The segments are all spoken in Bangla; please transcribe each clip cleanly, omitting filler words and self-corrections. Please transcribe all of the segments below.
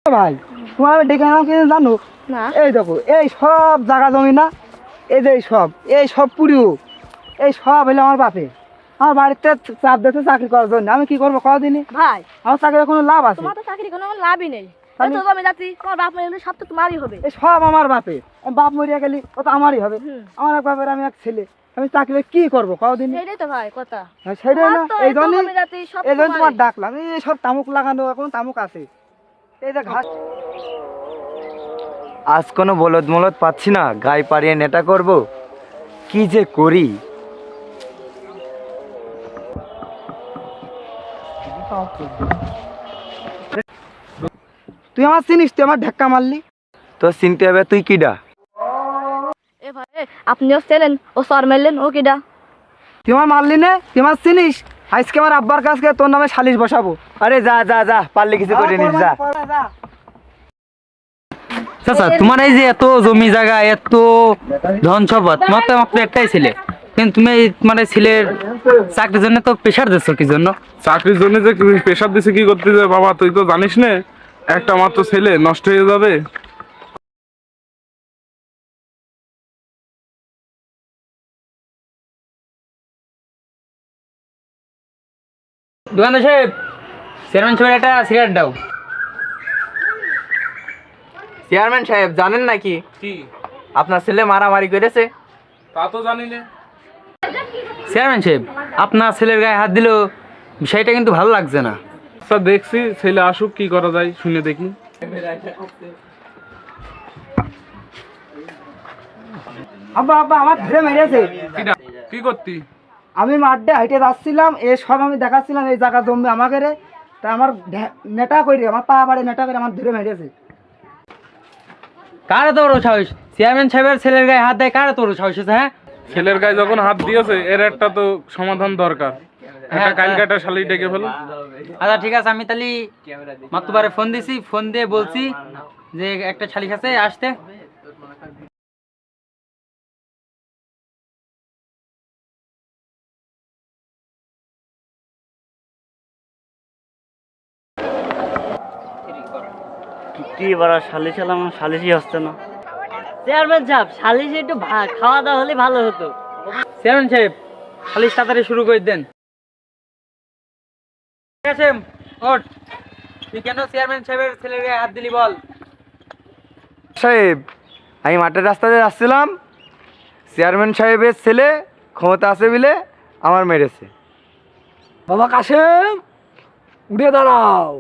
ভাই তোমার আমি ডেকে আনলাম কিন্তু জানো না এই দেখো এই সব জায়গা জমি না এই যে এই সব পুরিও এই সব হইলো আমার বাপে আমার বাড়িতে চাপ দিতে চাকরি করার জন্য আমি কি করবো কদিনই ভাই আমার চাকরির কোনো লাভ আছে তোমার তো চাকরি কোনো লাভই নেই তাহলে- তো জমি যাচ্ছি তোমার বাপ মরে গেলে সব তো তোমারই হবে এই সব আমার বাপে আমি বাপ মরিয়া গেলি ও তো আমারই হবে হুম। আমার এক বাপের আমি এক ছেলে আমি চাকরি কি করবো কদিন সেইটাই তো ভাই কথা সেটাই না তোমার তো এই এত জন্যই জমি যাচ্ছি সব এই জন্য তোমার তোমারই। ডাকলাম এই সব তামুক লাগানো এখন তামুক আছে এই যে ঘাস আজ কোনো বলদ মলদ পাচ্ছি না গায়ে পাড়িয়ে নেটা করব কি যে করি। তুই আমার চিনিস তুই আমার ধাক্কা মারলি তো চিনতে হবে তুই কিডা? এ ভাই আপনিও চেনেন ও সর মারলেন ও কিডা তুই আমার মারলি না তুই আমার চিনিস আজকে আমার আব্বার কাছকে তোর নামে সালিশ বসাবো আরে যা যা যা পারলে কিছু করে নিস যা। চাচা তোমার এই যে এত জমি জায়গা এত ধন সম্পদ তোমার তো মাত্র একটাই ছেলে কিন্তু তুমি এই মানে ছেলের চাকরির জন্য তো প্রেশার দিচ্ছ কি জন্য? চাকরির জন্য যে প্রেশার দিছে কি করতে যাবে বাবা, তুই তো জানিস না একটা মাত্র ছেলে নষ্ট হয়ে যাবে। দোকানদার সাহেব, চেয়ারম্যান সাহেব একটা সিগারেট দাও। চেয়ারম্যান সাহেব জানেন নাকি কি? আপনার ছেলে মারামারি করেছে? তা তো জানি না। চেয়ারম্যান সাহেব, আপনার ছেলের গায়ে হাত দিলেও বিষয়টা কিন্তু ভালো লাগছে না। আচ্ছা দেখছি, ছেলে আসুক কি করা যায় শুনে দেখি। আব্বা আব্বা আমার ধরে মেরেছে কি করতি? আমি মাঠে হাইটে যাচ্ছিলাম এই সব আমি দেখাচ্ছিলাম এই জায়গা জমবে আমাকে রে তা আমার নেটা করে আমার পা পাড়ে নেটা করে আমার ধরে মেরেছে কার এত বড় সাহস? চেয়ারম্যান সাহেবের ছেলের গায়ে হাত দেয় কার এত বড় সাহস আছে? হ্যাঁ ছেলের গায়ে যখন হাত দিয়েছে এর একটা তো সমাধান দরকার। একটা কালকে একটা শালি ডেকে ফেলো। আচ্ছা ঠিক আছে, আমি তাহলে মাতুবারে ফোন দিছি, ফোন দিয়ে বলছি যে একটা শালিক আছে আসতে। কি বড় সালিশ এলাম, সালিশই হচ্ছে না। চেয়ারম্যান সাহেব, সালিশ একটু খাওয়া দাওয়া হলে ভালো হতো। চেয়ারম্যান সাহেব, শালিশ তাড়াতাড়ি শুরু করে দেন। ঠিক আছে, ওঠ। তুই কেন চেয়ারম্যান সাহেবের ছেলের গায়ে হাত দিলি বল? সাহেব আমি মাঠের রাস্তাতে যাচ্ছিলাম, চেয়ারম্যান সাহেবের ছেলে ক্ষমতা আছে বলে আমার মেরেছে। বাবা কাশেম উঠে দাঁড়াও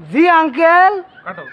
জি আঙ্কেল কাটো।